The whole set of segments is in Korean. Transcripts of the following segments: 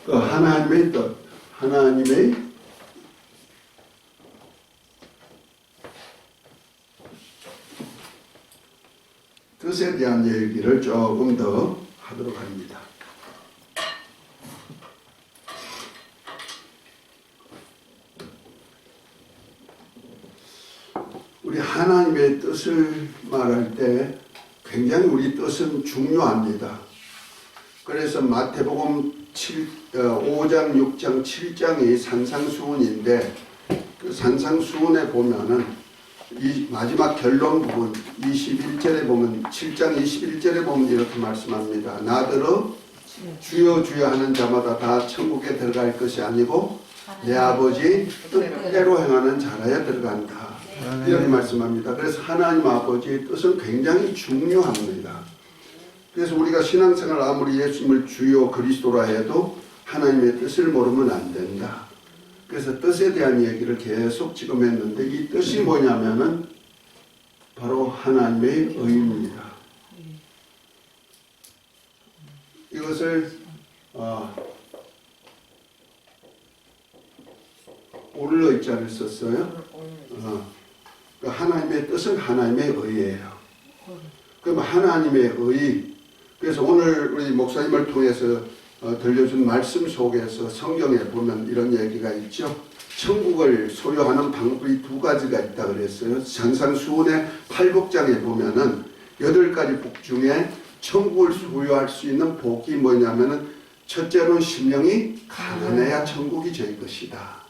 하나님의 뜻, 하나님의 뜻에 대한 얘기를 조금 더 하도록 합니다. 우리 하나님의 뜻을 말할 때 굉장히 우리 뜻은 중요합니다. 그래서 마태복음 5장, 6장, 7장이 산상수훈인데 그 산상수훈에 보면은 이 마지막 결론 부분 21절에 보면 7장 21절에 보면 이렇게 말씀합니다. 나더러 주여 주여 하는 자마다 다 천국에 들어갈 것이 아니고 내 아버지 뜻대로 행하는 자라야 들어간다. 이렇게 말씀합니다. 그래서 하나님 아버지의 뜻은 굉장히 중요합니다. 그래서 우리가 신앙생활 아무리 예수님을 주요 그리스도라 해도 하나님의 뜻을 모르면 안 된다. 그래서 뜻에 대한 얘기를 계속 지금 했는데 이 뜻이 뭐냐면은 바로 하나님의 의입니다. 이것을 오를 의자를 썼어요. 하나님의 뜻은 하나님의 의예요. 그럼 하나님의 의. 그래서 오늘 우리 목사님을 통해서 들려준 말씀 속에서 성경에 보면 이런 얘기가 있죠. 천국을 소유하는 방법이 두 가지가 있다 그랬어요. 산상수훈의 8복장에 보면은 8가지 복 중에 천국을 소유할 수 있는 복이 뭐냐면은 첫째로는 심령이 가난해야 천국이 저희 것이다.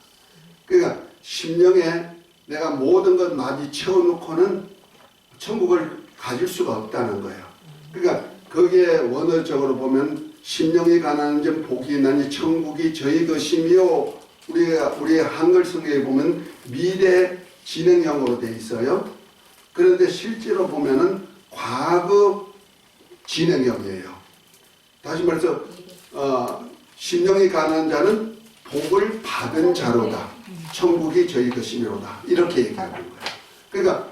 그러니까 심령에 내가 모든 것 많이 채워놓고는 천국을 가질 수가 없다는 거예요. 그러니까 거기에 원어적으로 보면 심령이 가난한 점 복이 있나니 천국이 저희 것이며 우리의 한글 성경에 보면 미래 진행형으로 돼 있어요. 그런데 실제로 보면은 과거 진행형이에요. 다시 말해서 심령이 가난한 자는 복을 받은 자로다. 천국이 저희 것이며로다. 이렇게 얘기하는 거예요. 그러니까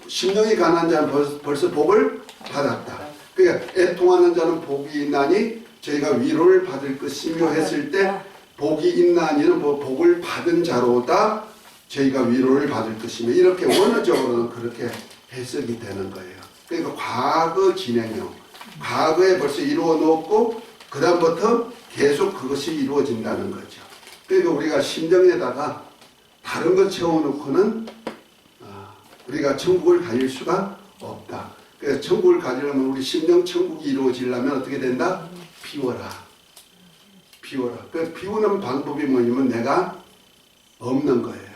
심령이 가난한 자는 벌써 복을 받았다. 그러니까 애통하는 자는 복이 있나니 저희가 위로를 받을 것이며 했을 때 복이 있나니는 복을 받은 자로다. 저희가 위로를 받을 것이며 이렇게 원어적으로는 그렇게 해석이 되는 거예요. 그러니까 과거 진행형. 과거에 벌써 이루어 놓고 그 다음부터 계속 그것이 이루어진다는 거죠. 그러니까 우리가 심정에다가 다른 것 채워놓고는 우리가 천국을 가질 수가 없다. 그래서 천국을 가지려면 우리 심령 천국이 이루어지려면 어떻게 된다? 비워라. 비워라. 그 비우는 방법이 뭐냐면 내가 없는 거예요.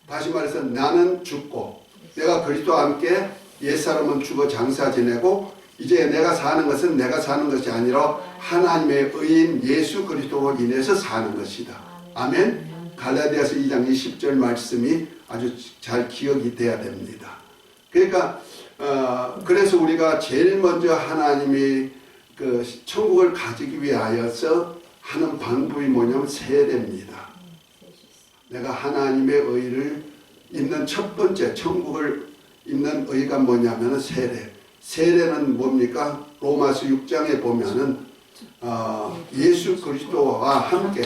다시 말해서 나는 죽고 내가 그리스도와 함께 옛사람은 죽어 장사 지내고 이제 내가 사는 것은 내가 사는 것이 아니라 하나님의 의인 예수 그리스도로 인해서 사는 것이다. 아멘. 갈라디아서 2장 20절 말씀이 아주 잘 기억이 돼야 됩니다. 그러니까 그래서 우리가 제일 먼저 하나님이 그 천국을 가지기 위하여서 하는 방법이 뭐냐면 세례입니다. 내가 하나님의 의를 입는 첫 번째 천국을 입는 의가 뭐냐면 세례. 세례는 뭡니까? 로마서 6장에 보면은 예수 그리스도와 함께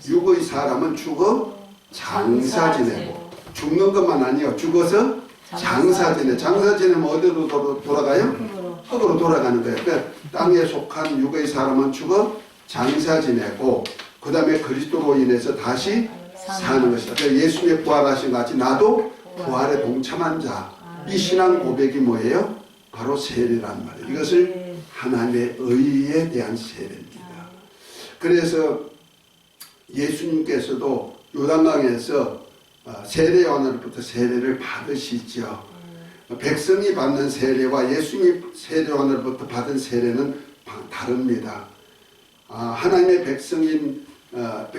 육의 사람은 죽어 장사 지내고 죽는 것만 아니요 죽어서 장사 지내. 장사 지내면 어디로 돌아가요? 흙으로 돌아가는 거예요. 그러니까 땅에 속한 육의 사람은 죽어 장사 지내고 그 다음에 그리스도로 인해서 다시 사는 것이다. 그러니까 예수님의 부활하신 같이 나도 부활에 동참한 자. 이 신앙 고백이 뭐예요? 바로 세례란 말이에요. 이것을 하나님의 의에 대한 세례입니다. 그래서 예수님께서도 요단강에서 세례 요한으로부터 세례를 받으시죠. 백성이 받는 세례와 예수님이 세례 요한으로부터 받은 세례는 다릅니다. 하나님의 백성인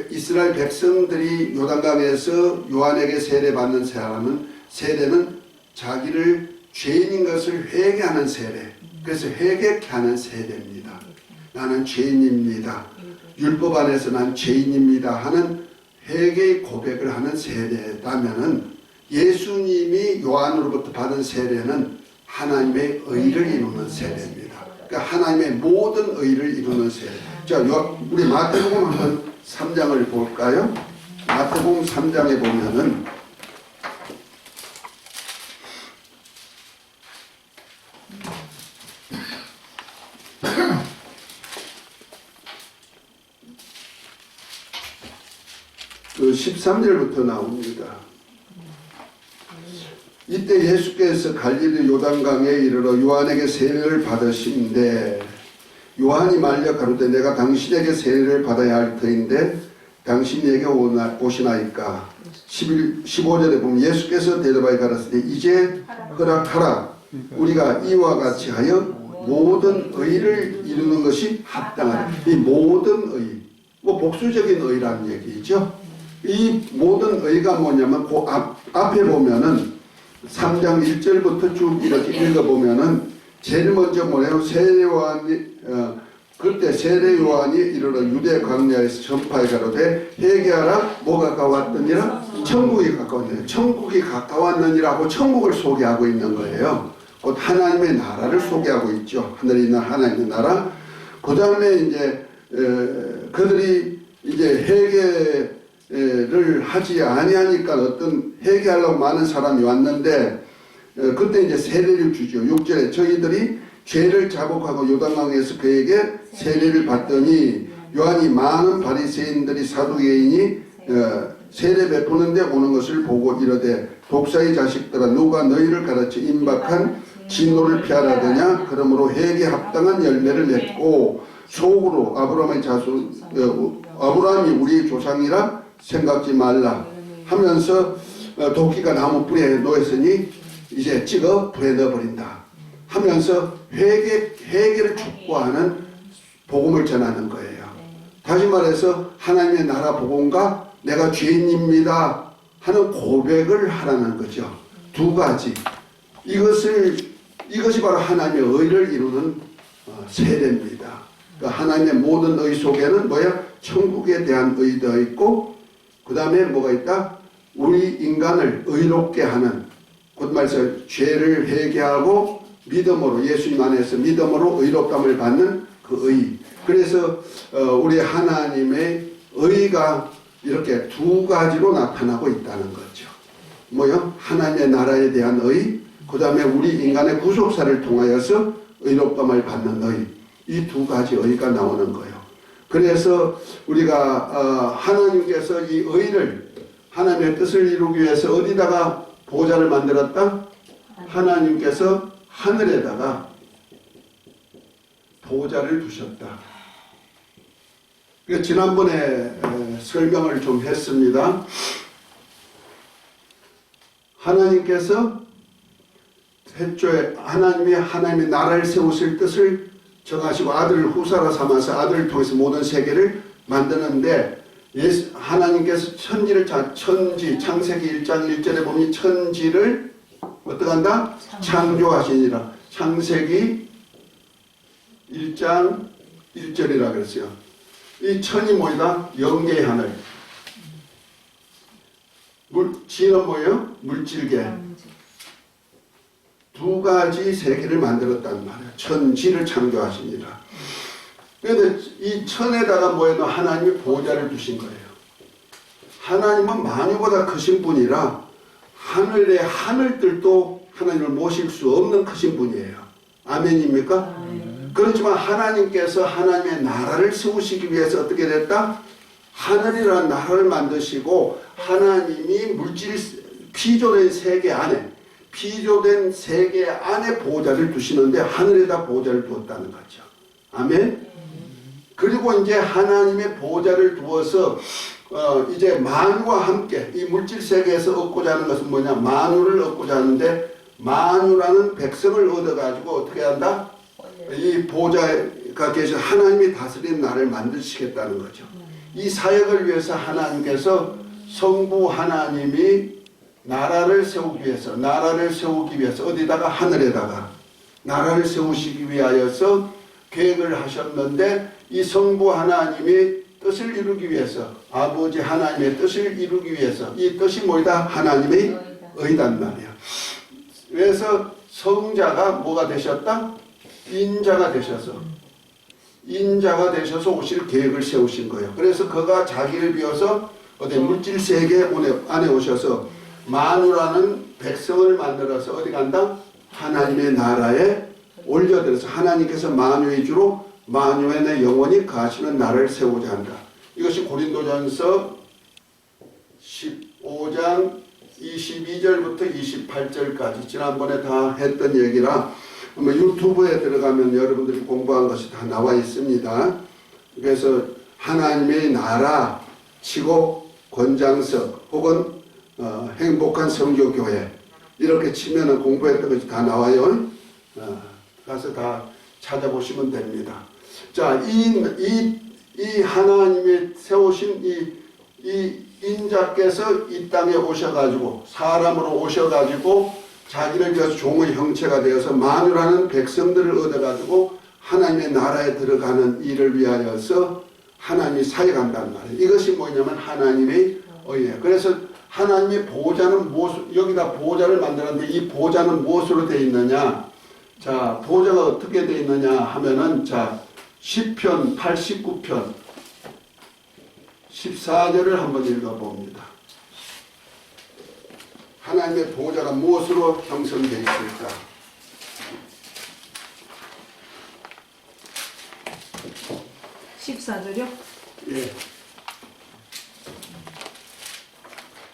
이스라엘 백성들이 요단강에서 요한에게 세례받는 세례는 자기를 죄인인 것을 회개하는 세례. 그래서 회개케 하는 세례입니다. 나는 죄인입니다. 율법 안에서 난 죄인입니다 하는 회개의 고백을 하는 세례라면은 예수님이 요한으로부터 받은 세례는 하나님의 의를 이루는 세례입니다. 그러니까 하나님의 모든 의를 이루는 세례. 자, 우리 마태복음 한번 3장을 볼까요? 마태복음 3장에 보면은 그 13절부터 나옵니다. 이때 예수께서 갈릴리 요단강에 이르러 요한에게 세례를 받으신데 요한이 말려 가로되 내가 당신에게 세례를 받아야 할 터인데 당신에게 오시나이까. 15절에 보면 예수께서 대답하여 가라사대 이제 허락하라. 우리가 이와 같이 하여 모든 의를 이루는 것이 합당하다. 이 모든 의, 뭐 복수적인 의라는 얘기죠. 이 모든 의가 뭐냐면 그 앞에 보면은 3장 1절부터 쭉 이렇게 읽어보면은 제일 먼저 뭐래요? 그때 세례 요한이 이르러 유대 광야에서 전파해 가로되 회개하라. 뭐가 가까웠느니라? 천국이 가까웠느니라. 천국이 가까웠느니라고 천국을 소개하고 있는 거예요. 곧 하나님의 나라를 소개하고 있죠. 하늘에 있는 하나님의 나라. 그 다음에 이제 그들이 이제 회개를 하지 아니하니까 어떤 회개하려고 많은 사람이 왔는데 그때 이제 세례를 주죠. 6절에 저희들이 죄를 자복하고 요단강에서 그에게 세례를 받더니 요한이 많은 바리새인들이 사두개인이 세례 베푸는데 오는 것을 보고 이르되 독사의 자식들아 누가 너희를 가르쳐 임박한 진노를 피하라더냐. 그러므로 회개 합당한 열매를 맺고 속으로 아브라함의 자손 아브라함이 우리 조상이라 생각지 말라 하면서 도끼가 나무 뿌리에 놓였으니 이제 찍어 불에 넣어버린다 하면서 회개를 촉구하는 복음을 전하는 거예요. 다시 말해서 하나님의 나라 복음과 내가 죄인입니다 하는 고백을 하라는 거죠. 두 가지. 이것이 바로 하나님의 의를 이루는 세례입니다. 그러니까 하나님의 모든 의 속에는 뭐야? 천국에 대한 의도 있고 그 다음에 뭐가 있다? 우리 인간을 의롭게 하는 곧 말해서 죄를 회개하고 믿음으로 예수님 안에서 믿음으로 의롭담을 받는 그 의. 그래서 우리 하나님의 의가 이렇게 두 가지로 나타나고 있다는 거죠. 뭐요? 하나님의 나라에 대한 의, 그 다음에 우리 인간의 구속사를 통하여서 의롭담을 받는 의. 이 두 가지 의가 나오는 거예요. 그래서 우리가 하나님께서 이 의를 하나님의 뜻을 이루기 위해서 어디다가 보좌를 만들었다? 하나님께서 하늘에다가 보좌를 두셨다. 지난번에 설명을 좀 했습니다. 하나님께서 태초에 하나님의 나라를 세우실 뜻을 정하시고 아들을 후사로 삼아서 아들을 통해서 모든 세계를 만드는데 하나님께서 창세기 1장 1절에 보면 천지를 어떡한다? 창조하시니라. 창세기 1장 1절이라 그랬어요. 이 천이 뭐다? 영계의 하늘. 지는 뭐예요? 물질계. 두 가지 세계를 만들었단 말이에요. 천지를 창조하시니라. 그런데 이 천에다가 뭐예요? 하나님이 보좌를 두신 거예요. 하나님은 만유보다 크신 분이라 하늘의 하늘들도 하나님을 모실 수 없는 크신 분이에요. 아멘입니까? 아멘. 그렇지만 하나님께서 하나님의 나라를 세우시기 위해서 어떻게 됐다? 하늘이라는 나라를 만드시고 하나님이 피조된 세계 안에 보좌를 두시는데 하늘에다 보좌를 두었다는 거죠. 아멘. 그리고 이제 하나님의 보좌를 두어서 이제 만유와 함께 이 물질 세계에서 얻고자 하는 것은 뭐냐? 만유를 얻고자 하는데 만유라는 백성을 얻어가지고 어떻게 한다? 이 보좌가 계신 하나님이 다스리는 나라를 만드시겠다는 거죠. 이 사역을 위해서 하나님께서 성부 하나님이 나라를 세우기 위해서 어디다가 하늘에다가 나라를 세우시기 위하여서 계획을 하셨는데 이 성부 하나님이 뜻을 이루기 위해서 아버지 하나님의 뜻을 이루기 위해서 이 뜻이 뭐이다? 하나님의 의단 말이야. 그래서 성자가 뭐가 되셨다? 인자가 되셔서 오실 계획을 세우신 거예요. 그래서 그가 자기를 비워서 어디 물질 세계 안에 오셔서 만유라는 백성을 만들어서 어디 간다? 하나님의 나라에 올려들어서 하나님께서 만유의 주로 만유에 내 영원히 가시는 나라를 세우고자 한다. 이것이 고린도전서 15장 22절부터 28절까지 지난번에 다 했던 얘기라 유튜브에 들어가면 여러분들이 공부한 것이 다 나와 있습니다. 그래서 하나님의 나라, 치고 권장석 혹은 행복한 성교교회 이렇게 치면은 공부했던 것이 다 나와요. 가서 다 찾아보시면 됩니다. 자, 이 하나님의 세우신 이 인자께서 이 땅에 오셔가지고 사람으로 오셔가지고 자기를 위해서 종의 형체가 되어서 만유라는 백성들을 얻어가지고 하나님의 나라에 들어가는 일을 위하여서 하나님이 사역한다는 말이에요. 이것이 뭐냐면 하나님의 의예요. 그래서 하나님의 보좌는 여기다 보좌를 만들었는데 이 보좌는 무엇으로 되어 있느냐? 자, 보좌가 어떻게 되어 있느냐 하면은 자, 시편 89편 14절을 한번 읽어봅니다. 하나님의 보좌가 무엇으로 형성되어 있을까? (14절이요) 예.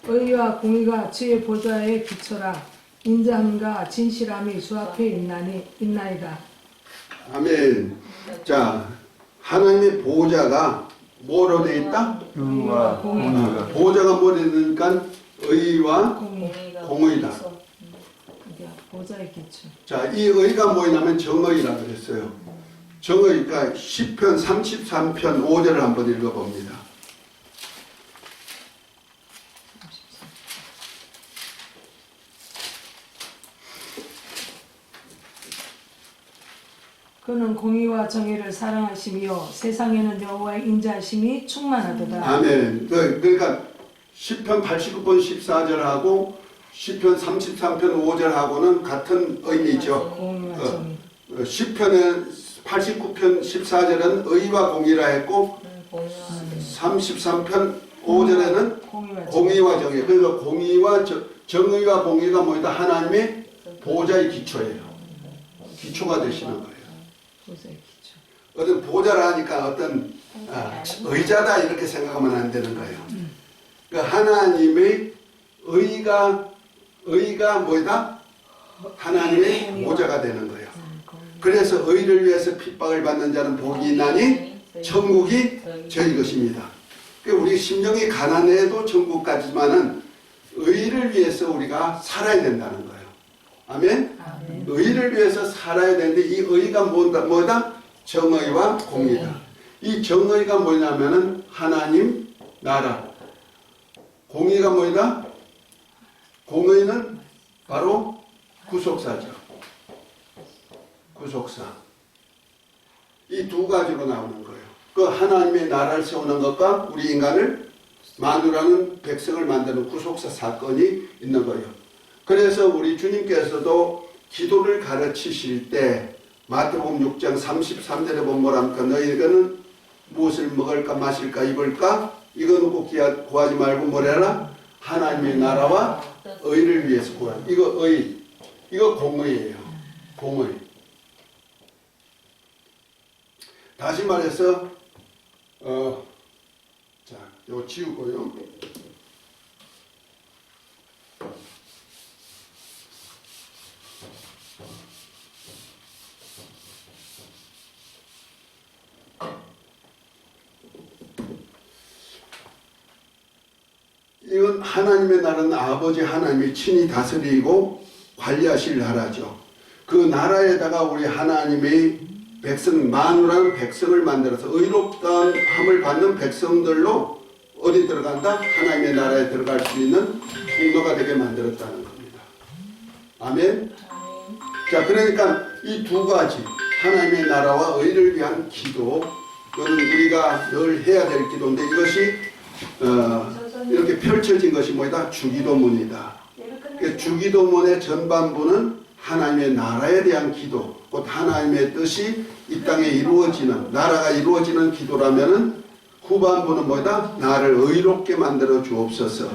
의와 공의가 주의 보좌에 비춰라. 인자함과 진실함이 주 앞에 있나이다. 아멘. 자, 하나님의 보좌가 뭐로 되어 있다? 의와 공의가. 보좌가 뭐로 되니까 의와 공의다. 보좌의 기초. 자, 이 의가 뭐냐면 정의라 그랬어요. 정의가 시편 33편 5절을 한번 읽어봅니다. 그는 공의와 정의를 사랑하시며 세상에는 여호와의 인자하심이 충만하도다. 아멘. 그러니까 시편 89편 14절하고 시편 33편 5절하고는 같은 의미죠. 공의와 정의. 시편의 89편 14절은 의와 공의라 했고 33편 5절에는 공의와 정의. 그러니까 공의와 정의와 공의가 뭐다? 하나님의 보좌의 기초예요. 기초가 되시는 거예요. 보좌의 기초. 어떤 보좌라 하니까 어떤 의자다 이렇게 생각하면 안 되는 거예요. 그러니까 하나님의 의가 뭐다? 하나님의 보좌가 되는 거예요. 그래서 의를 위해서 핍박을 받는 자는 복이 있나니 천국이 저희 것입니다. 그러니까 우리 심령이 가난해도 천국 가지만은 의를 위해서 우리가 살아야 된다는 거예요. 아멘? 아멘. 의를 위해서 살아야 되는데 이 의가 뭐다? 정의와 공의다. 이 정의가 뭐냐면은 하나님 나라. 공의가 뭐다? 공의는 바로 구속사죠. 구속사. 이 두 가지로 나오는 거예요. 그 하나님의 나라를 세우는 것과 우리 인간을 만유라는 백성을 만드는 구속사 사건이 있는 거예요. 그래서 우리 주님께서도 기도를 가르치실 때 마태복음 6장 33절에 보면 뭐랍니까? 너희는 무엇을 먹을까 마실까 입을까? 이거 놓고 구하지 말고 뭐래라? 하나님의 나라와 의를 위해서 구하라. 이거 의, 이거 공의예요. 공의. 다시 말해서 자, 이거 지우고요. 이건 하나님의 나라는 아버지 하나님이 친히 다스리고 관리하실 나라죠. 그 나라에다가 우리 하나님의 백성, 만유라는 백성을 만들어서 의롭다함을 받는 백성들로 어디 들어간다? 하나님의 나라에 들어갈 수 있는 통로가 되게 만들었다는 겁니다. 아멘? 자, 그러니까 이 두 가지, 하나님의 나라와 의를 위한 기도, 그건 우리가 늘 해야 될 기도인데 이것이 이렇게 펼쳐진 것이 뭐다? 주기도문이다. 주기도문의 전반부는 하나님의 나라에 대한 기도, 곧 하나님의 뜻이 이 땅에 이루어지는, 나라가 이루어지는 기도라면은 후반부는 뭐다? 나를 의롭게 만들어 주옵소서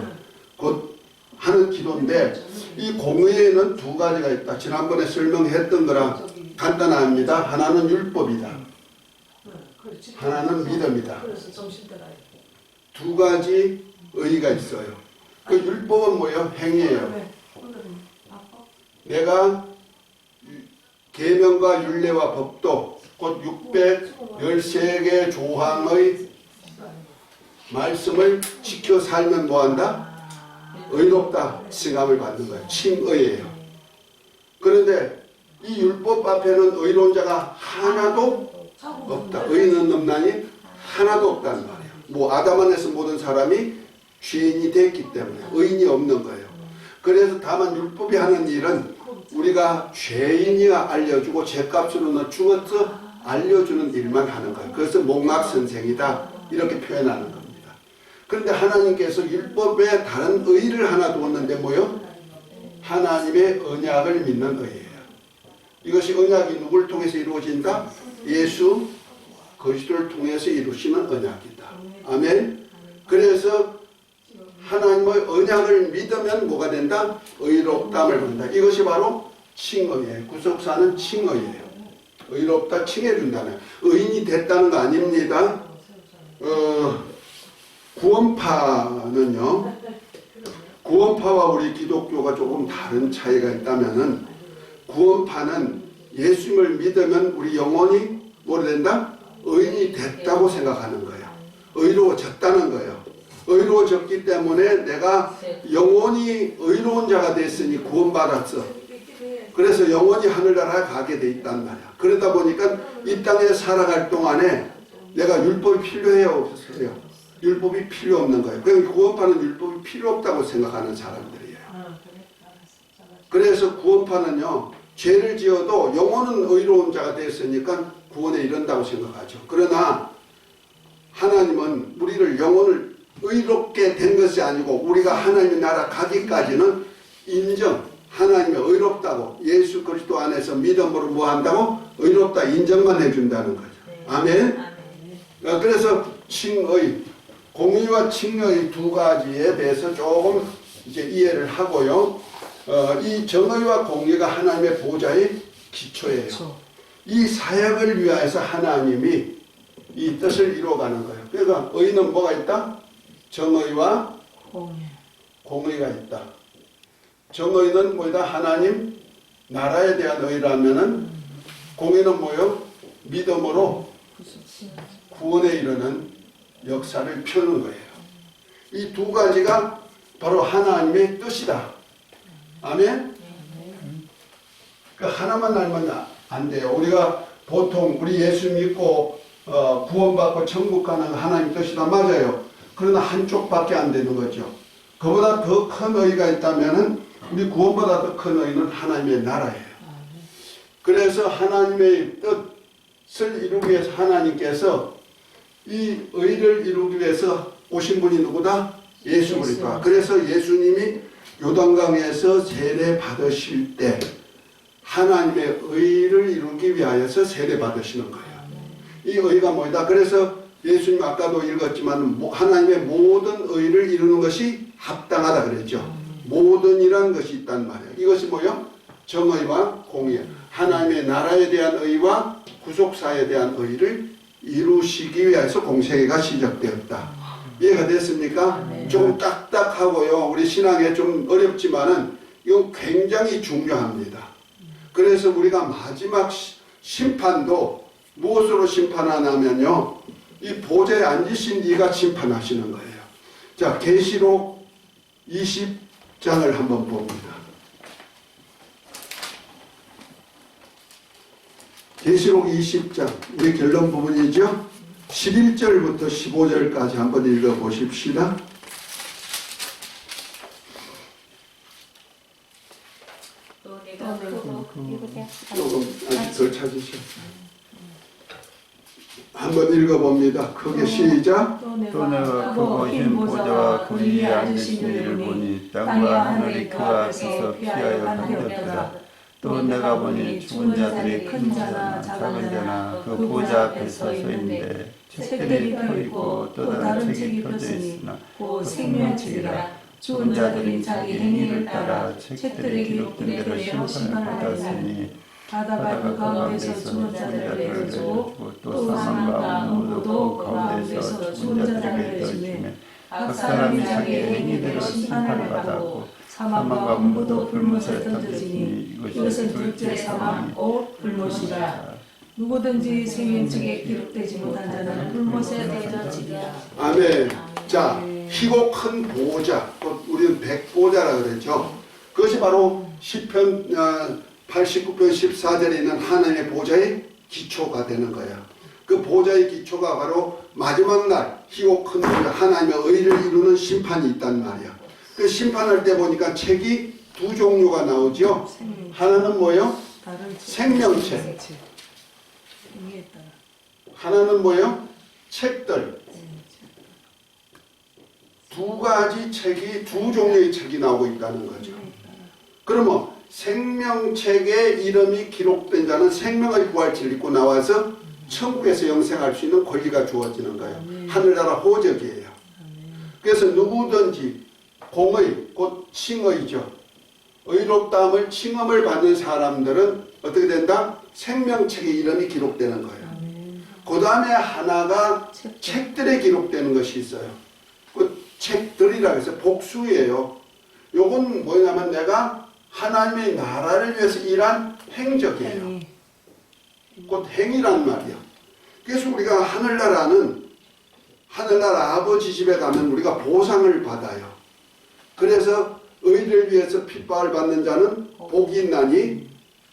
곧 하는 기도인데, 이 공의에는 두 가지가 있다. 지난번에 설명했던 거랑 간단합니다. 하나는 율법이다. 하나는 믿음이다. 두 가지 의의가 있어요. 그 율법은 뭐예요? 행위예요. 내가 계명과 율례와 법도 곧 613개 조항의 말씀을 지켜 살면 뭐한다? 의롭다 칭함을 받는 거예요. 칭의예요. 그런데 이 율법 앞에는 의로운 자가 하나도 없다. 의인은 없나니 하나도 없다는 말이에요. 뭐 아담 안에서 모든 사람이 죄인이 됐기 때문에 의인이 없는 거예요. 그래서 다만 율법이 하는 일은 우리가 죄인이야 알려주고 죄값으로는 죽어서 알려주는 일만 하는 거예요. 그래서 목락선생이다 이렇게 표현하는 겁니다. 그런데 하나님께서 율법에 다른 의의를 하나 두었는데 뭐요? 하나님의 언약을 믿는 의예요. 이것이 언약이 누굴 통해서 이루어진다? 예수 그리스도를 통해서 이루시는 언약이다. 아멘. 그래서 하나님의 언약을 믿으면 뭐가 된다? 의롭다함을 받는다. 이것이 바로 칭의예요. 구속사는 칭의예요. 의롭다 칭해준다는, 의인이 됐다는 거 아닙니다. 구원파는요, 구원파와 우리 기독교가 조금 다른 차이가 있다면은, 구원파는 예수님을 믿으면 우리 영혼이 뭐가 된다? 의인이 됐다고 생각하는 거예요. 의로워졌다는 거예요. 의로워졌기 때문에 내가 영원히 의로운 자가 됐으니 구원받았어. 그래서 영원히 하늘나라에 가게 돼 있단 말이야. 그러다 보니까 이 땅에 살아갈 동안에 내가 율법이 필요해요? 없어요? 율법이 필요 없는 거예요. 그냥 구원파는 율법이 필요 없다고 생각하는 사람들이에요. 그래서 구원파는요, 죄를 지어도 영혼은 의로운 자가 됐으니까 구원에 이른다고 생각하죠. 그러나 하나님은 우리를 영혼을 의롭게 된 것이 아니고 우리가 하나님의 나라 가기까지는 인정, 하나님의 의롭다고 예수 그리스도 안에서 믿음으로 뭐 한다고? 의롭다 인정만 해준다는 거죠. 아멘. 그래서 칭의, 공의와 칭의 두 가지에 대해서 조금 이제 이해를 하고요. 이 정의와 공의가 하나님의 보좌의 기초예요. 이 사역을 위하여서 하나님이 이 뜻을 이루어가는 거예요. 그러니까 의는 뭐가 있다? 정의와 공의가 있다. 정의는 뭐다? 하나님 나라에 대한 의라면은, 공의는 뭐요? 믿음으로 구원에 이르는 역사를 펴는 거예요. 이 두 가지가 바로 하나님의 뜻이다. 아멘? 그 하나만 알면 안 돼요. 우리가 보통 우리 예수 믿고 구원받고 천국 가는 하나님 뜻이다. 맞아요. 그러나 한쪽밖에 안 되는 거죠. 그보다 더 큰 의의가 있다면은 우리 구원보다 더 큰 의의는 하나님의 나라예요. 그래서 하나님의 뜻을 이루기 위해서 하나님께서 이 의를 이루기 위해서 오신 분이 누구다? 예수 그리스도다. 그래서 예수님이 요단강에서 세례 받으실 때 하나님의 의를 이루기 위하여서 세례 받으시는 거예요. 이 의가 뭐다? 그래서 예수님 아까도 읽었지만 하나님의 모든 의를 이루는 것이 합당하다 그랬죠. 모든이라는 것이 있단 말이에요. 이것이 뭐요? 정의와 공의, 하나님의 나라에 대한 의와 구속사에 대한 의를 이루시기 위해서 공생애가 시작되었다. 이해가 됐습니까? 조금 딱딱하고요. 우리 신앙에 좀 어렵지만은 이건 굉장히 중요합니다. 그래서 우리가 마지막 심판도 무엇으로 심판하냐면요, 이 보좌에 앉으신 이가 심판하시는 거예요. 자, 계시록 20장을 한번 봅니다. 계시록 20장, 우리 결론 부분이죠. 11절부터 15절까지 한번 읽어보십시다. 조금 아직 덜 찾으셔. 한번 읽어봅니다. 크게 시작. 또 내가 크고 흰 보좌와 그 위에 앉으신 이를 보니 땅과 하늘이 그 앞에서 피하여 흔들렸더라. 또 내가 보니 죽은 자들이 큰 자나 작은 자나 그 보좌 앞에 서 있는데 책들이 펴 있고 또 다른 책이 펴져 있으나 곧 생명책이라. 죽은 자들이 자기 행위를 따라 책들에 기록된 대로 심판을 받았으니 바다가 그 가운데서 죽은 자들을 내어주고 또 사망과 무도 그 가운데서 죽은 자들을 내주매 각 사람이 자기 행위대로 심판을 받았고 사망과 무도 불못에 던져지니 이것은 둘째 사망 곧 불못이라. 누구든지 생명책에 기록되지 못한 자는 불못에 던져지리라. 아멘. 자, 희고 큰 보호자, 곧 우리는 백보자라 그랬죠. 그것이 바로 시편 89편 14절에 있는 하나님의 보좌의 기초가 되는 거야. 그 보좌의 기초가 바로 마지막 날 희고 큰 보좌, 하나님의 의를 이루는 심판이 있단 말이야. 그 심판할 때 보니까 책이 두 종류가 나오죠. 하나는 뭐예요? 생명책. 행위에 따라. 하나는 뭐예요? 책들. 두 가지 책이, 두 종류의 책이 나오고 있다는 거죠. 그러면 생명책에 이름이 기록된 자는 생명의 부활체를 입고 나와서 천국에서 영생할 수 있는 권리가 주어지는 거예요. 하늘나라 호적이에요. 그래서 누구든지 공의, 곧 칭의죠. 의롭다함을 칭함을 받는 사람들은 어떻게 된다? 생명책에 이름이 기록되는 거예요. 그 다음에 하나가 책들에 기록되는 것이 있어요. 그 책들이라고 해서 복수예요. 요건 뭐냐면 내가 하나님의 나라를 위해서 일한 행적이에요. 곧 행위란 말이야. 그래서 우리가 하늘나라 아버지 집에 가면 우리가 보상을 받아요. 그래서 의를 위해서 핍박을 받는 자는 복이 있나니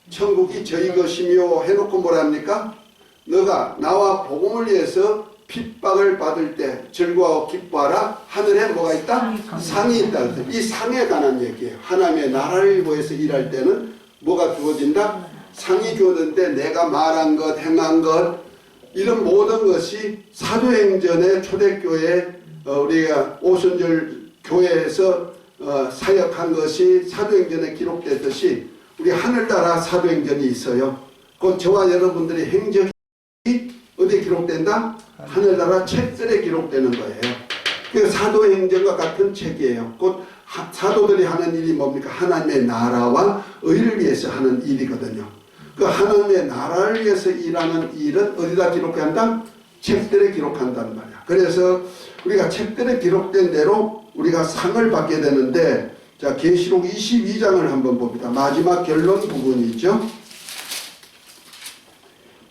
천국이 저희 것이며 해놓고 뭐라 합니까? 너가 나와 복음을 위해서 핍박을 받을 때 즐거워 기뻐하라. 하늘에 뭐가 있다? 상이 있다. 이 상에 관한 얘기예요. 하나님의 나라를 위해서 일할 때는 뭐가 주어진다? 상이 주어졌는데 내가 말한 것, 행한 것 이런 모든 것이 사도행전의 초대교회 우리가 오순절 교회에서 사역한 것이 사도행전에 기록됐듯이 우리 하늘나라 사도행전이 있어요. 곧 저와 여러분들의 행적이 어디에 기록된다? 하늘나라 책들에 기록되는 거예요. 그 사도행전과 같은 책이에요. 곧 사도들이 하는 일이 뭡니까? 하나님의 나라와 의를 위해서 하는 일이거든요. 그 하나님의 나라를 위해서 일하는 일은 어디다 기록한다? 책들에 기록한단 말이야. 그래서 우리가 책들에 기록된 대로 우리가 상을 받게 되는데, 자, 계시록 22장을 한번 봅니다. 마지막 결론 부분이죠.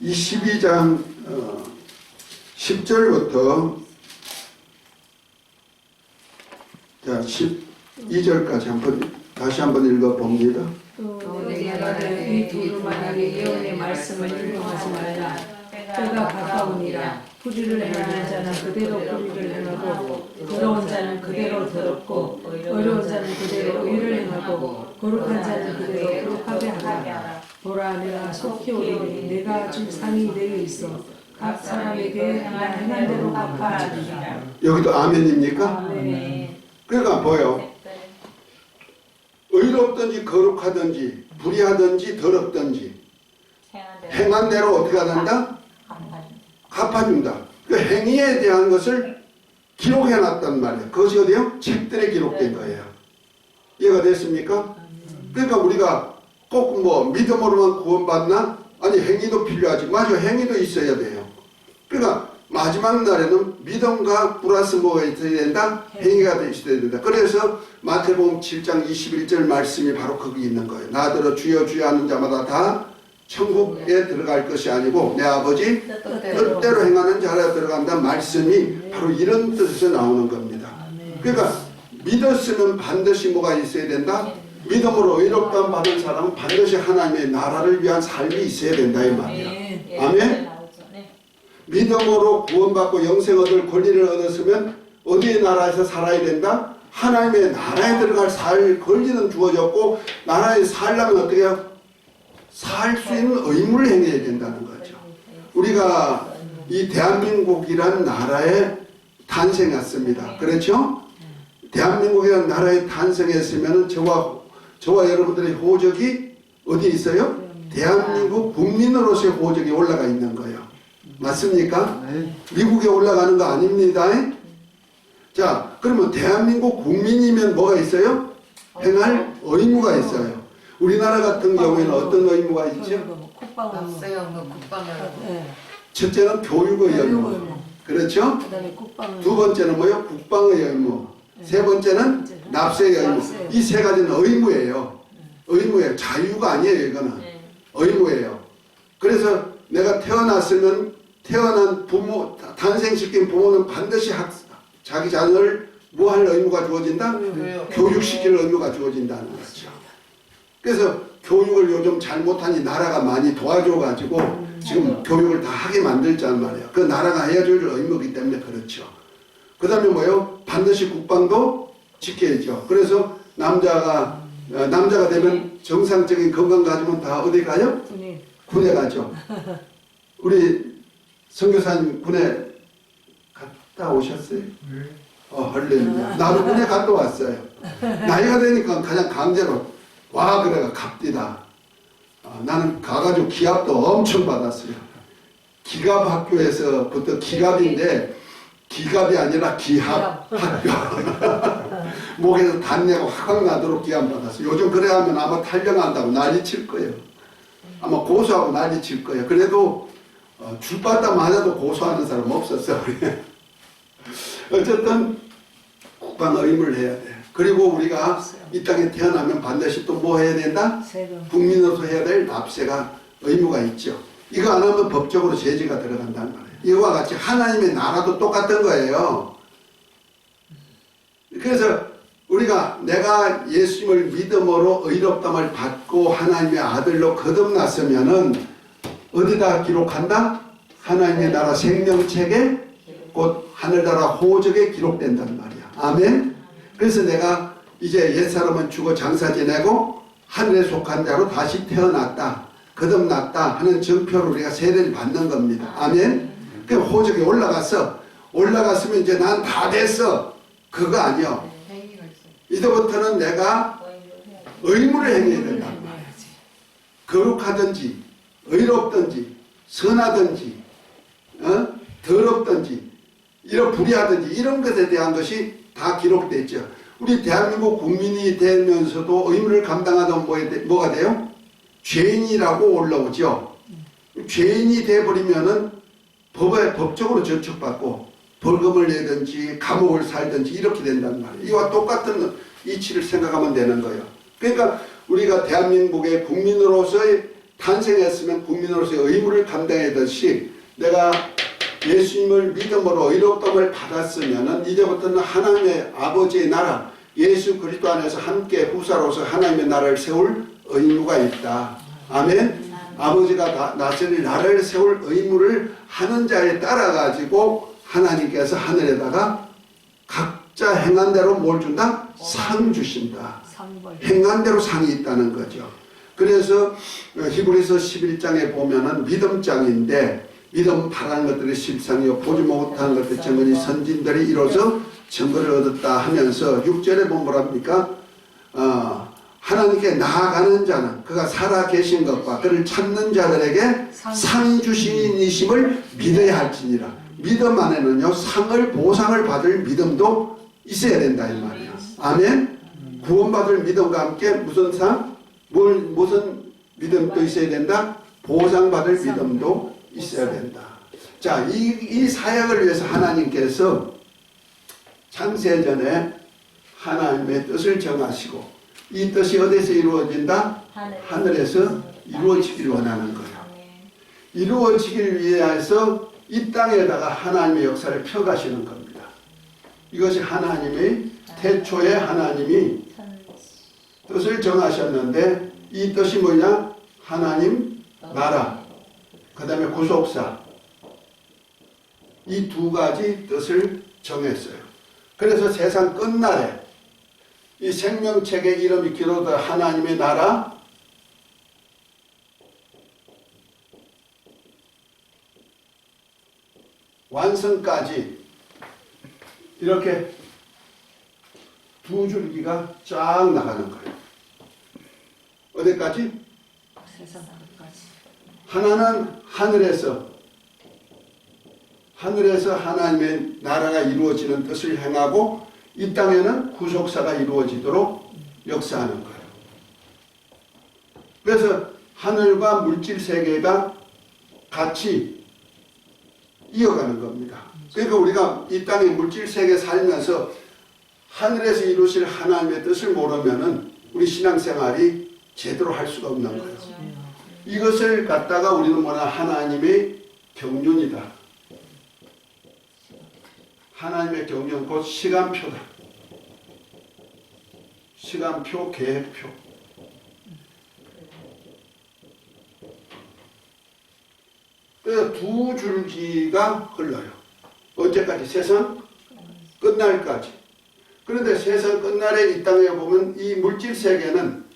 22장 10절부터 자 12절까지 다시 한번 읽어봅니다. 또 내가 말하는 이 둘을 만약에 예언의 말씀을 인용하지 말라. 때가 가까우니라. 불의를 행하는 자는 그대로 불의를 행하고 더러운 자는 그대로 더럽고 어려운 자는 그대로 의를 행하고 거룩한 자는 그대로 거룩하게 하라. 보라 내가 속히 오리니 내가 줄 상이 내게 있어 각 사람에게 행한 대로 갚아주리라. 여기도 아멘입니까? 아멘. 그러니까 뭐요? 의롭든지 거룩하든지 불의하든지 더럽든지 행한 대로 어떻게 한다? 갚아준다. 그 행위에 대한 것을 기록해놨단 말이에요. 그것이 어디요? 책들에 기록된 거예요. 이해가 됐습니까? 그러니까 우리가 꼭 뭐 믿음으로만 구원받나? 아니 행위도 필요하지. 맞아, 행위도 있어야 돼요. 그러니까 마지막 날에는 믿음과 플러스 뭐가 있어야 된다? 행위가 있어야 된다. 그래서 마태복음 7장 21절 말씀이 바로 거기 있는 거예요. 나더러 주여 주여 하는 자마다 다 천국에 들어갈 것이 아니고 내 아버지 뜻대로 행하는 자라 들어간다 말씀이 바로 이런 뜻에서 나오는 겁니다. 그러니까 믿었으면 반드시 뭐가 있어야 된다? 믿음으로 의롭다함 받은 사람은 반드시 하나님의 나라를 위한 삶이 있어야 된다 이 말이야. 아멘? 믿음으로 구원받고 영생 얻을 권리를 얻었으면 어디의 나라에서 살아야 된다? 하나님의 나라에 들어갈 살 권리는 주어졌고 나라에 살려면 어떻게 해요? 살 수 있는 의무를 행해야 된다는 거죠. 우리가 이 대한민국이란 나라에 탄생했습니다. 그렇죠? 대한민국이란 나라에 탄생했으면 저와 여러분들의 호적이 어디에 있어요? 대한민국 국민으로서의 호적이 올라가 있는 거예요. 맞습니까? 미국에 올라가는 거 아닙니다. 자, 그러면 대한민국 국민이면 뭐가 있어요? 행할 의무가 있어요. 우리나라 같은 경우에는 어떤 의무가 있죠? 첫째는 교육의 의무. 그렇죠? 두 번째는 뭐요? 국방의 의무. 세 번째는 납세의 의무. 이 세 가지는 의무예요. 의무예요. 자유가 아니에요. 이거는 의무예요. 그래서 내가 태어났으면 태어난 부모, 탄생시킨 부모는 반드시 자기 자녀를 뭐 할 의무가 주어진다? 교육시킬 의무가 주어진다는 거죠. 그래서 교육을 요즘 잘못하니 나라가 많이 도와줘가지고 지금 교육을 다 하게 만들자는 말이에요. 그 나라가 해줄 의무이기 때문에 그렇죠. 그 다음에 뭐요? 반드시 국방도 지켜야죠. 그래서 남자가 되면 정상적인 건강 가지면 다 어디 가요? 군에 가죠. 우리 선교사님 군에 갔다 오셨어요? 할렐루야. 나도 군에 갔다 왔어요. 나이가 되니까 그냥 강제로 와 그래가 갑디다. 나는 가가지고 기합도 엄청 받았어요. 기갑 학교에서부터 기갑인데 기갑이 아니라 기합 학교. 목에서 단내가 확 나도록 기합 받았어요. 요즘 그래 하면 아마 탈영한다고 난리 칠 거예요. 아마 고소하고 난리 칠 거예요. 그래도 줄 받다마자도 고소하는 사람 없었어요. 어쨌든 국방 의무를 해야 돼. 그리고 우리가 이 땅에 태어나면 반드시 또 뭐 해야 된다? 국민으로서 해야 될 납세가 의무가 있죠. 이거 안 하면 법적으로 제재가 들어간다는 말이에요. 이와 같이 하나님의 나라도 똑같은 거예요. 그래서 우리가 내가 예수님을 믿음으로 의롭다함을 받고 하나님의 아들로 거듭났으면은 어디다 기록한다? 하나님의 나라 생명책에 곧 하늘나라 호적에 기록된단 말이야. 아멘. 그래서 내가 이제 옛사람은 죽어 장사 지내고 하늘에 속한 자로 다시 태어났다, 거듭났다 하는 증표를 우리가 세례를 받는 겁니다. 아멘. 그 호적에 올라갔으면 이제 난 다 됐어. 그거 아니요. 이제부터는 내가 의무를 행해야 된단 말이야. 거룩하든지 의롭든지 선하든지 더럽든지 이런 불의하든지 이런 것에 대한 것이 다 기록됐죠. 우리 대한민국 국민이 되면서도 의무를 감당하던 뭐가 돼요? 죄인이라고 올라오죠. 죄인이 돼버리면은 법적으로 저촉받고 벌금을 내든지 감옥을 살든지 이렇게 된단 말이에요. 이와 똑같은 이치를 생각하면 되는 거예요. 그러니까 우리가 대한민국의 국민으로서의 탄생했으면 국민으로서의 의무를 감당하듯이 내가 예수님을 믿음으로 의롭다함을 받았으면은 이제부터는 하나님의 아버지의 나라 예수 그리스도 안에서 함께 후사로서 하나님의 나라를 세울 의무가 있다. 아멘. 아버지가 나서리 나라를 세울 의무를 하는 자에 따라 가지고 하나님께서 하늘에다가 각자 행한 대로 뭘 준다? 상 주신다. 행한 대로 상이 있다는 거죠. 그래서 히브리서 11장에 보면은 믿음장인데 믿음 바라는 것들이 실상이요 보지 못한 것들 증언이 선진들이 이뤄서 증거를 얻었다 하면서 6절에 보면 뭐랍니까? 하나님께 나아가는 자는 그가 살아계신 것과 그를 찾는 자들에게 상 주신이심을 믿어야 할지니라. 믿음 안에는요 상을 보상을 받을 믿음도 있어야 된다 이 말이야. 아멘. 구원받을 믿음과 함께 무슨 상? 무슨 믿음도 있어야 된다? 보상받을 믿음도 있어야 된다. 자, 이 사역을 위해서 하나님께서 창세전에 하나님의 뜻을 정하시고 이 뜻이 어디서 이루어진다? 하늘에서 이루어지기를 원하는 거예요. 이루어지기를 위해서 이 땅에다가 하나님의 역사를 펴가시는 겁니다. 이것이 하나님의 태초에 하나님이 뜻을 정하셨는데 이 뜻이 뭐냐? 하나님 나라 그 다음에 구속사 이 두 가지 뜻을 정했어요. 그래서 세상 끝날에 이 생명책의 이름이 기록된 하나님의 나라 완성까지 이렇게 두 줄기가 쫙 나가는 거예요. 어디까지? 세상 끝까지. 하나는 하늘에서 하나님의 나라가 이루어지는 뜻을 행하고 이 땅에는 구속사가 이루어지도록 역사하는 거예요. 그래서 하늘과 물질 세계가 같이 이어가는 겁니다. 그러니까 우리가 이 땅의 물질 세계에 살면서 하늘에서 이루실 하나님의 뜻을 모르면은 우리 신앙생활이 제대로 할 수가 없는 거예요. 이것을 갖다가 우리는 뭐냐, 하나님의 경륜이다. 하나님의 경륜, 곧 시간표다. 시간표, 계획표. 그래서 두 줄기가 흘러요. 언제까지? 세상 끝날까지. 그런데 세상 끝날에 이 땅에 보면 이 물질 세계는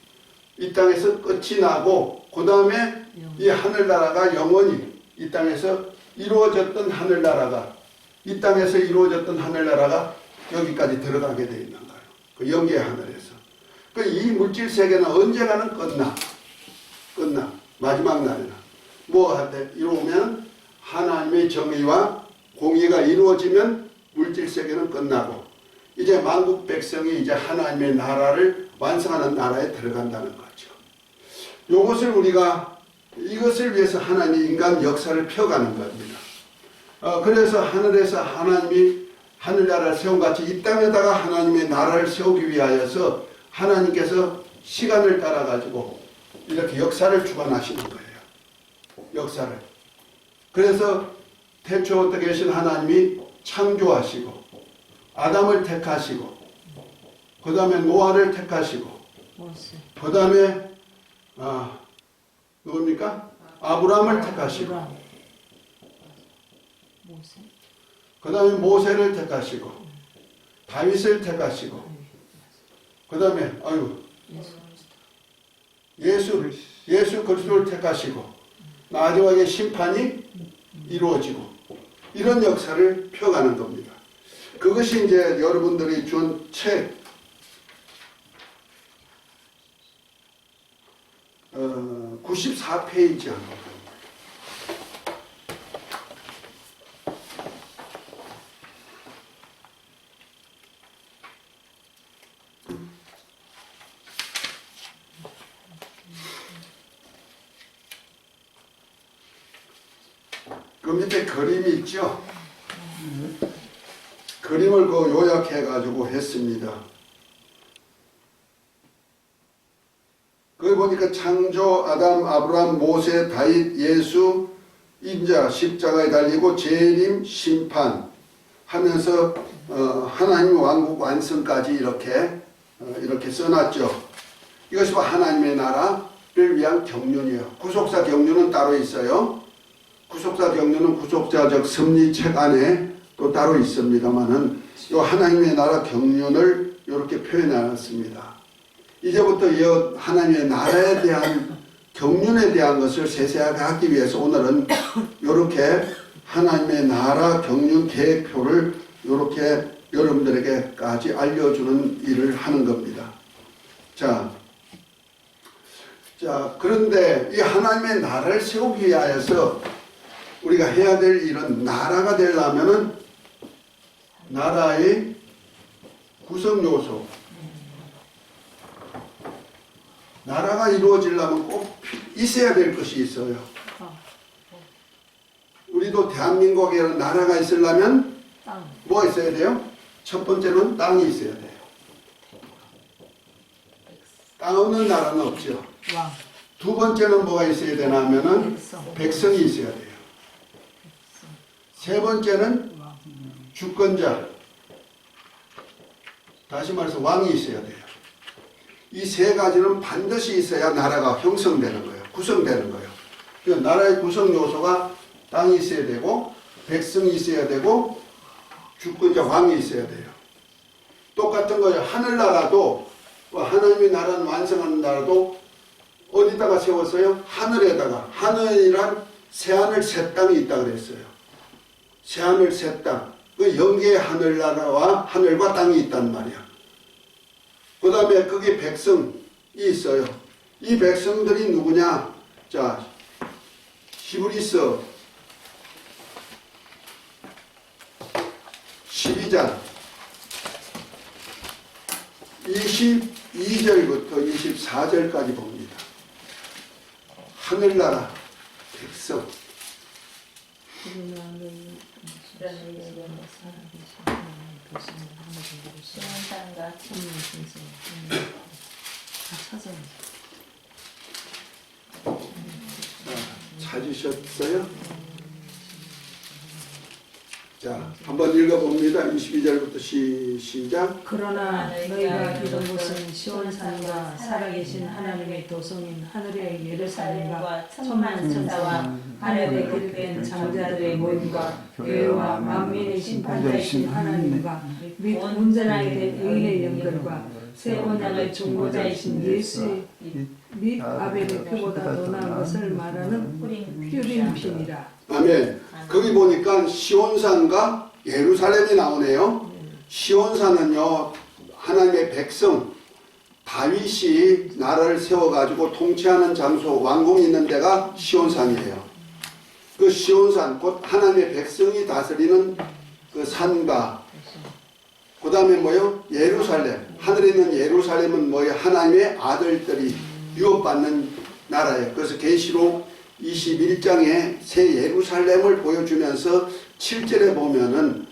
이 땅에서 끝이 나고 그 다음에 이 하늘나라가 영원히 이 땅에서 이루어졌던 하늘나라가 이 땅에서 이루어졌던 하늘나라가 여기까지 들어가게 되어 있는 거예요. 그 영계의 하늘에서. 그 이 물질 세계는 언젠가는 끝나. 마지막 날에는. 뭐한테 이루면 하나님의 정의와 공의가 이루어지면 물질 세계는 끝나고 이제 만국 백성이 이제 하나님의 나라를 완성하는 나라에 들어간다는 거죠. 이것을 우리가 이것을 위해서 하나님이 인간 역사를 펴가는 겁니다. 그래서 하늘에서 하나님이 하늘나라를 세운같이 이 땅에다가 하나님의 나라를 세우기 위하여서 하나님께서 시간을 따라 가지고 이렇게 역사를 주관하시는 거예요. 역사를. 그래서 태초부터 계신 하나님이 창조하시고 아담을 택하시고 그 다음에 노아를 택하시고 그 다음에 누굽니까? 아브라함을 택하시고 그 다음에 모세를 택하시고 다윗을 택하시고 그 다음에 예수 그리스도를 택하시고 마지막에 심판이 이루어지고 이런 역사를 펴가는 겁니다. 그것이 이제 여러분들이 준 책 94페이지 한 겁니다. 그 밑에 그림이 있죠? 그림을 그 요약해가지고 했습니다. 거기 보니까 창조, 아담, 아브라함, 모세, 다윗, 예수, 인자, 십자가에 달리고 재림, 심판 하면서 하나님 왕국 완성까지 이렇게 써놨죠. 이것이 하나님의 나라를 위한 경륜이에요. 구속사 경륜은 따로 있어요. 구속사 경륜은 구속자적 섭리책 안에 또 따로 있습니다만은 이 하나님의 나라 경륜을 이렇게 표현해놨습니다. 이제부터 이 하나님의 나라에 대한 경륜에 대한 것을 세세하게 하기 위해서 오늘은 이렇게 하나님의 나라 경륜 계획표를 이렇게 여러분들에게까지 알려주는 일을 하는 겁니다. 자, 그런데 이 하나님의 나라를 세우기 위하여서 우리가 해야 될 일은 나라가 되려면은 나라의 구성 요소, 나라가 이루어지려면 꼭 있어야 될 것이 있어요. 우리도 대한민국에 나라가 있으려면 뭐가 있어야 돼요? 첫 번째는 땅이 있어야 돼요. 땅 없는 나라는 없죠. 두 번째는 뭐가 있어야 되나 하면은 백성이 있어야 돼요. 세 번째는 주권자, 다시 말해서 왕이 있어야 돼요. 이 세 가지는 반드시 있어야 나라가 형성되는 거예요. 구성되는 거예요. 그러니까 나라의 구성 요소가 땅이 있어야 되고 백성이 있어야 되고 주권자 왕이 있어야 돼요. 똑같은 거예요. 하늘나라도 하나님의 나라는 완성하는 나라도 어디다가 세웠어요? 하늘에다가. 하늘이란 새하늘 새 땅이 있다 그랬어요. 새하늘 새 땅. 그 영계의 하늘나라와 하늘과 땅이 있단 말이야. 그 다음에 거기에 백성이 있어요. 이 백성들이 누구냐? 자, 히브리서 12장 22절부터 24절까지 봅니다. 하늘나라 백성 시원산과 찾으셨어요? 자, 한번 읽어봅니다. 22절부터 시작. 그러나 너희가 이런 곳은 시온산과 살아계신 하나님의 도성인 하늘의 예루살렘과 천만 천사와 하늘에 기록된 장자들의 모임과 교회와 만민의 심판자이신 하나님과 및 온전하게 된 의인의 영들과 새 언약의 중보자이신 예수의 및 아벨의 표보다 더 나은 것을 말하는 퓨림핀이라. 아멘. 거기 보니까 시온산과 예루살렘이 나오네요. 시온산은요, 하나님의 백성 다윗이 나라를 세워가지고 통치하는 장소, 왕궁이 있는 데가 시온산이에요. 그 시온산, 곧 하나님의 백성이 다스리는 그 산과, 그 다음에 뭐요? 예루살렘. 하늘에 있는 예루살렘은 뭐예요? 하나님의 아들들이 유업받는 나라예요. 그래서 계시록 21장에 새 예루살렘을 보여주면서 7절에 보면은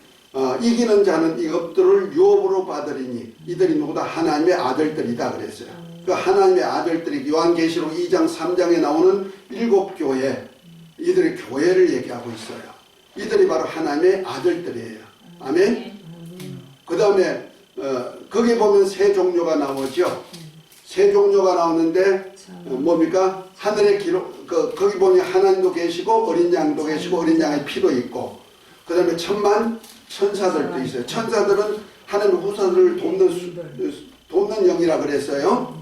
이기는 자는 이것들을 유업으로 받으리니 이들이 누구다? 하나님의 아들들이다 그랬어요. 그 하나님의 아들들이 요한계시록 2장 3장에 나오는 7교회, 이들의 교회를 얘기하고 있어요. 이들이 바로 하나님의 아들들이에요. 아멘. 그 다음에 거기 보면 세 종류가 나오죠. 세 종류가 나오는데 뭡니까? 하늘의 기록, 거기 보면 하나님도 계시고 어린 양도 계시고 어린 양의 피도 있고, 그 다음에 천만 천사들도 있어요. 천사들은 하나님의 후사들을 돕는 영이라 그랬어요.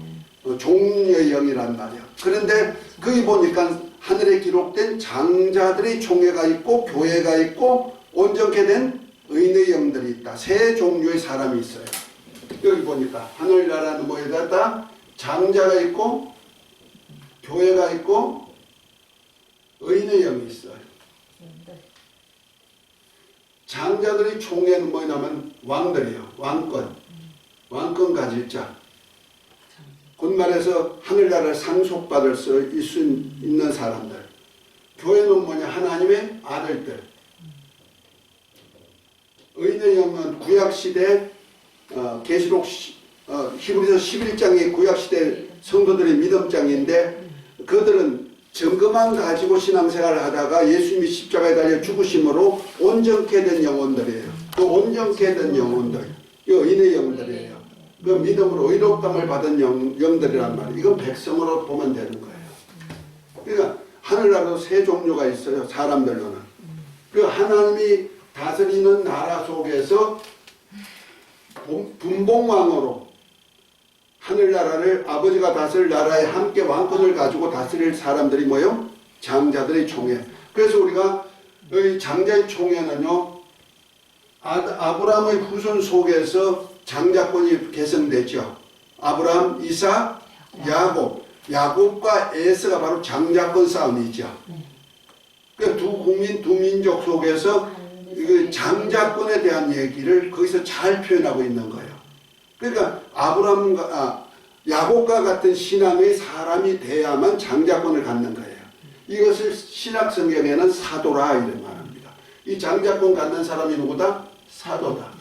종류의 영이란 말이에요. 그런데 거기 보니까 하늘에 기록된 장자들의 총회가 있고 교회가 있고 온전케 된 의인의 영들이 있다. 세 종류의 사람이 있어요. 여기 보니까 하늘나라는 뭐에다 장자가 있고 교회가 있고 의인의 영이 있어요. 장자들의 총회는 뭐냐면 왕들이에요. 왕권 가질 자. 곧 말해서 하늘나라를 상속받을 수 있는 사람들. 교회는 뭐냐? 하나님의 아들들. 의인의 영은 구약시대 계시록 히브리서 11장의 구약시대 성도들의 믿음장인데, 그들은 증거만 가지고 신앙생활을 하다가 예수님이 십자가에 달려 죽으심으로 온전케 된 영혼들이에요. 그 온전케 된 영혼들, 이 의인의 영들이에요. 그 믿음으로 의롭담을 받은 영들이란 말이에요. 이건 백성으로 보면 되는 거예요. 그러니까 하늘나라도 세 종류가 있어요. 사람들로는. 그 하나님이 다스리는 나라 속에서 분봉왕으로 하늘나라를 아버지가 다스릴 나라에 함께 왕권을 가지고 다스릴 사람들이 뭐요? 장자들의 총회. 그래서 우리가 이 장자의 총회는요, 아브라함의 후손 속에서 장자권이 개성되죠. 아브라함, 이삭, 야곱. 야곱과 에서가 바로 장자권 싸움이죠. 그 두 국민, 두 민족 속에서 그 장자권에 대한 얘기를 거기서 잘 표현하고 있는 거예요. 그러니까 야곱과 같은 신앙의 사람이 돼야만 장자권을 갖는 거예요. 이것을 신약 성경에는 사도라 이런 말합니다. 이 장자권 갖는 사람이 누구다? 사도다.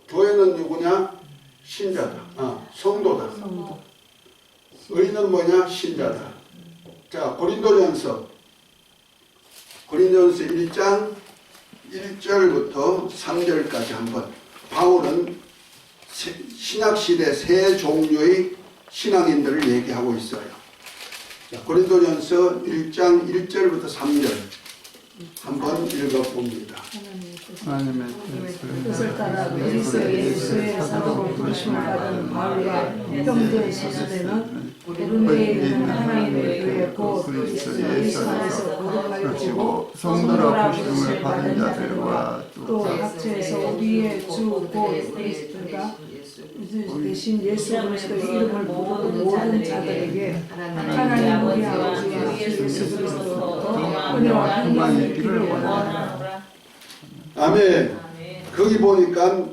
교회는 누구냐? 신자다. 성도다. 의인은 뭐냐? 신자다. 자, 고린도전서 1장 1절부터 3절까지 한번. 바울은 신약시대 세 종류의 신앙인들을 얘기하고 있어요. 자, 고린도전서 1장 1절부터 3절 한번 읽어봅니다. 하나님의 뜻을 따라 그리스도 예수의 사도로 부르심을 받은 바울과 형제 소수대는 고린도에 있는 하나님의 교회 곧 그리스도 예수 안에서 거듭하여지고 성도라 부르심을 받은 자들과 또 각처에 각처에서 우리의 주 곧 그리스도가 대신 예수 그리스도의 이름을 부르는 모든 자들에게 하나님 우리 아버지와 주 예수 그리스도로부터 은혜와 평강이 있기를 원하노라. 아멘. 거기 보니까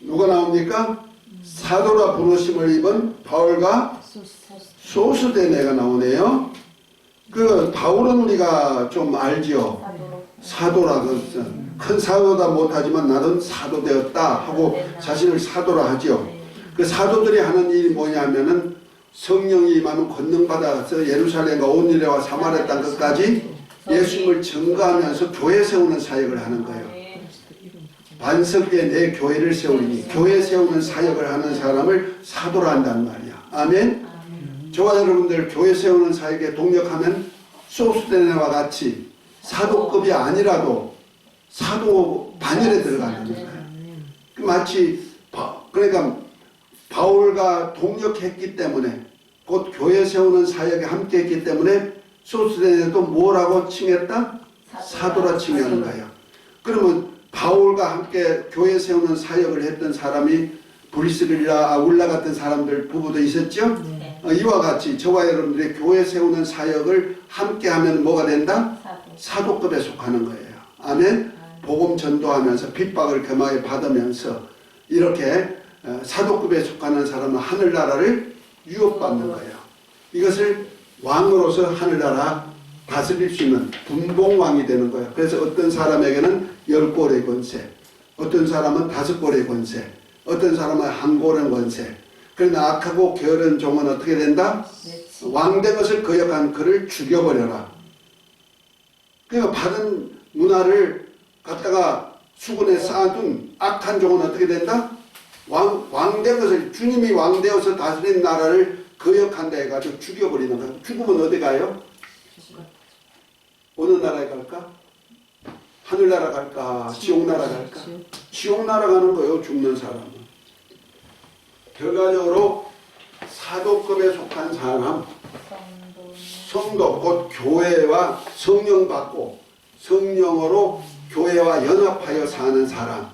누가 나옵니까? 사도라 부르심을 입은 바울과 소스데네가 나오네요. 그 바울은 우리가 좀 알죠. 사도라 큰 사도다 못하지만 나는 사도 되었다 하고 자신을 사도라 하죠. 그 사도들이 하는 일이 뭐냐면은 성령이 임하면 권능받아서 예루살렘과 온 유대와 사마리아 땅 끝까지 예수님을 증거하면서 교회 세우는 사역을 하는 거예요. 반석 위에 내 교회를 세우리니 교회 세우는 사역을 하는 사람을 사도라 한단 말이야. 아멘. 저와 여러분들 교회 세우는 사역에 동력하면 소스데네와 같이 사도급이 아니라도 사도 반열에 들어가는 거예요. 마치 그러니까 바울과 동력했기 때문에 곧 교회 세우는 사역에 함께했기 때문에 소스데네도 뭐라고 칭했다? 사도라 칭하는 거예요. 그러면 바울과 함께 교회 세우는 사역을 했던 사람이 브리스길라 아울라 같은 사람들 부부도 있었죠. 이와 같이 저와 여러분들이 교회 세우는 사역을 함께하면 뭐가 된다? 사도급에 속하는 거예요. 아멘. 복음 전도하면서 핍박을 겸하게 받으면서 이렇게 사도급에 속하는 사람은 하늘나라를 유업받는 거예요. 이것을 왕으로서 하늘나라 다스릴 수 있는 분봉왕이 되는 거예요. 그래서 어떤 사람에게는 10골의 권세, 어떤 사람은 5골의 권세, 어떤 사람은 1골의 권세. 그러나 악하고 게으른 종은 어떻게 된다? 왕된 것을 거역한 그를 죽여버려라. 그러니까 받은 문화를 갖다가 수군에 쌓아둔 악한 종은 어떻게 된다? 왕된 것을, 주님이 왕되어서 다스린 나라를 거역한다 해가지고 죽여버리는 거예요. 죽으면 어디 가요? 어느 나라에 갈까? 하늘나라 갈까? 지옥나라 갈까? 지옥나라 가는 거예요. 죽는 사람은. 결과적으로 사도급에 속한 사람, 성도 곧 교회와 성령 받고 성령으로 교회와 연합하여 사는 사람,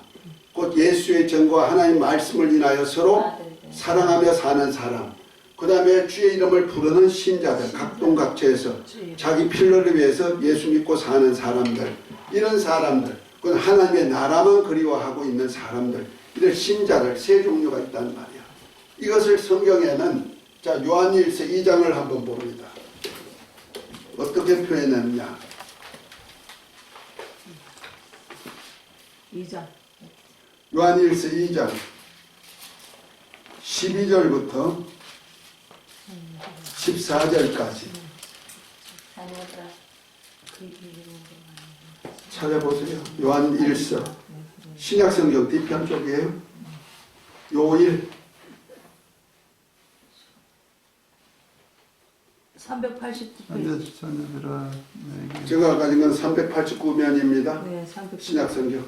곧 예수의 정과 하나님 말씀을 인하여 서로 사랑하며 사는 사람, 그 다음에 주의 이름을 부르는 신자들, 각동각처에서 자기 필요를 위해서 예수 믿고 사는 사람들, 이런 사람들, 그건 하나님의 나라만 그리워하고 있는 사람들, 이런 신자들 세 종류가 있단 말이야. 이것을 성경에는 자 요한일서 2장을 한번 봅니다. 어떻게 표현했냐? 2장. 요한일서 2장 12절부터 14절까지 찾아보세요. 요한일서 신약성경 뒤편 쪽이에요. 요일 389편. 제가 가진 건 389면입니다. 네, 389편. 신약성경.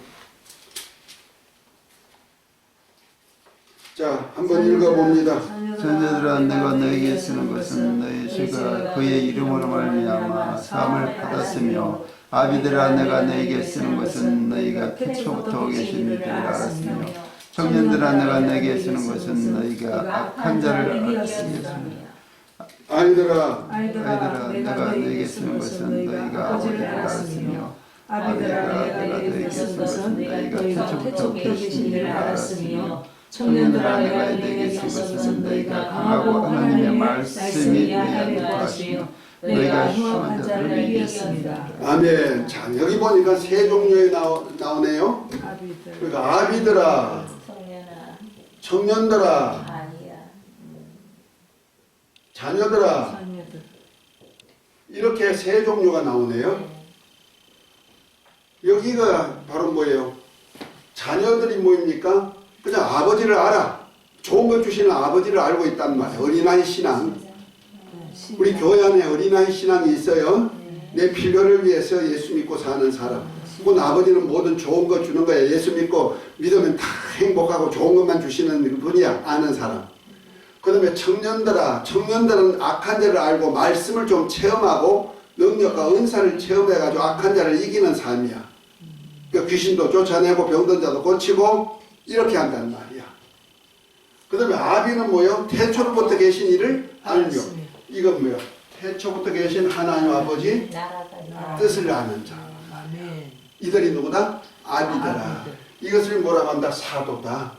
자, 한번 읽어봅니다. 자녀들아 내가 너에게 쓰는 것은 너희 주가 그의 이름으로 말미암아 사함을 받았으며 아비들아 내가 너에게 쓰는 것은 너희가 태초부터 계신 이를 알았으며 청년들아 내가 너에게 쓰는 것은 너희가 악한 자를 알았으며 아이들아 내가 너에게 쓰는 것은 너희가 아버지를 알았으며 아비들아 내가 너에게 쓰는 것은 너희가 태초부터 계신 이를 알았으며 청년들아 내가 너에게 쓰는 것은 너희가 강하고 하나님의 말씀이 너희한테 하시며 너희가 흉악한 자를 이겼습니다. 아멘. 자, 여기 보니까 세 종류의 나오네요. 그러니까 아비들아, 청년들아, 자녀들아, 이렇게 세 종류가 나오네요. 여기가 바로 뭐예요? 자녀들이 뭐입니까? 그냥 아버지를 알아. 좋은 걸 주시는 아버지를 알고 있단 말이에요. 어린아이 신앙. 우리 교회 안에 어린아이 신앙이 있어요. 내 필요를 위해서 예수 믿고 사는 사람. 그건 아버지는 모든 좋은 거 주는 거예요. 예수 믿고 믿으면 다 행복하고 좋은 것만 주시는 분이야. 아는 사람. 그 다음에 청년들아, 청년들은 악한 자를 알고 말씀을 좀 체험하고 능력과 은사를 체험해가지고 악한 자를 이기는 삶이야. 그러니까 귀신도 쫓아내고 병든 자도 고치고 이렇게 한단 말이야. 그 다음에 아비는 뭐요? 태초로부터 계신 이를 알며. 이건 뭐야? 태초부터 계신 하나님 아버지 뜻을 아는 자. 이들이 누구다? 아비더라. 이것을 뭐라고 한다? 사도다.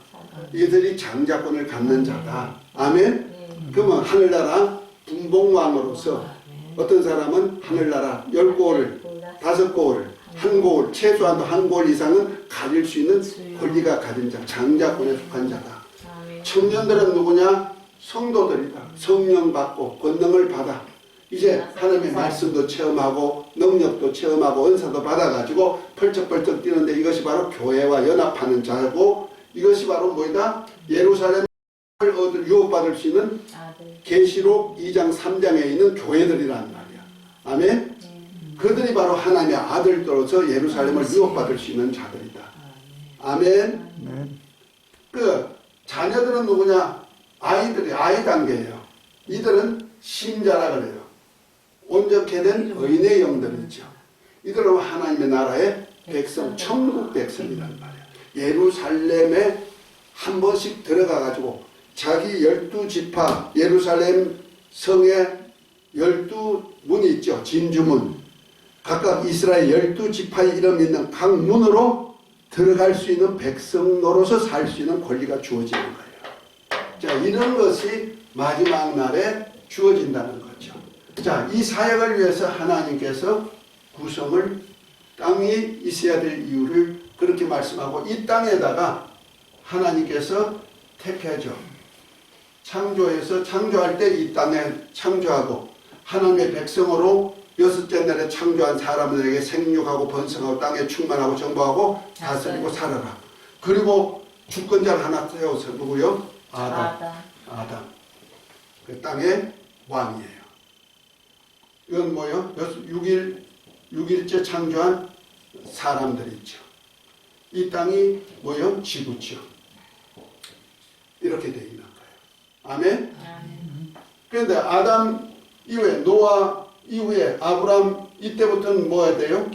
이들이 장자권을 갖는 자다. 아멘? 그러면 하늘나라 분봉왕으로서 어떤 사람은 하늘나라 10고을, 5고을, 한 고을, 최소한도 한 고을 이상은 가질 수 있는 권리가 가진 자, 장자권에 속한 자다. 청년들은 누구냐? 성도들이다. 성령 받고 권능을 받아 이제 하나님의 말씀도 체험하고 능력도 체험하고 은사도 받아가지고 펄쩍펄쩍 뛰는데 이것이 바로 교회와 연합하는 자고 이것이 바로 뭐이다? 예루살렘을 유업받을 수 있는 계시록 2장 3장에 있는 교회들이란 말이야. 아멘? 그들이 바로 하나님의 아들들로서 예루살렘을 유업받을 수 있는 자들이다. 아멘? 그 자녀들은 누구냐? 아이들이 아이 단계예요. 이들은 신자라 그래요. 온전케 된 의인의 영들이죠. 이들은 하나님의 나라의 백성, 천국 백성이란 말이야. 예루살렘에 한 번씩 들어가가지고 자기 12지파 예루살렘 성에 12문이 있죠. 진주문. 각각 이스라엘 12지파의 이름이 있는 각 문으로 들어갈 수 있는 백성 노릇을 살 수 있는 권리가 주어지는 거예요. 자, 이런 것이 마지막 날에 주어진다는 거죠. 자, 이 사역을 위해서 하나님께서 구성을 땅이 있어야 될 이유를 그렇게 말씀하고 이 땅에다가 하나님께서 택하죠. 창조해서 창조할 때 이 땅에 창조하고 하나님의 백성으로 여섯째 날에 창조한 사람들에게 생육하고 번성하고 땅에 충만하고 정복하고 다스리고 살아라. 그리고 주권자를 하나 세워서 누구요? 아담. 그 땅의 왕이에요. 이건 뭐요? 6일째 창조한 사람들이 있죠. 이 땅이 뭐요? 지구죠. 이렇게 되어 있는 거예요. 아멘? 그런데 아담 이후에 노아 이후에 아브람 이때부터는 뭐 해야 돼요?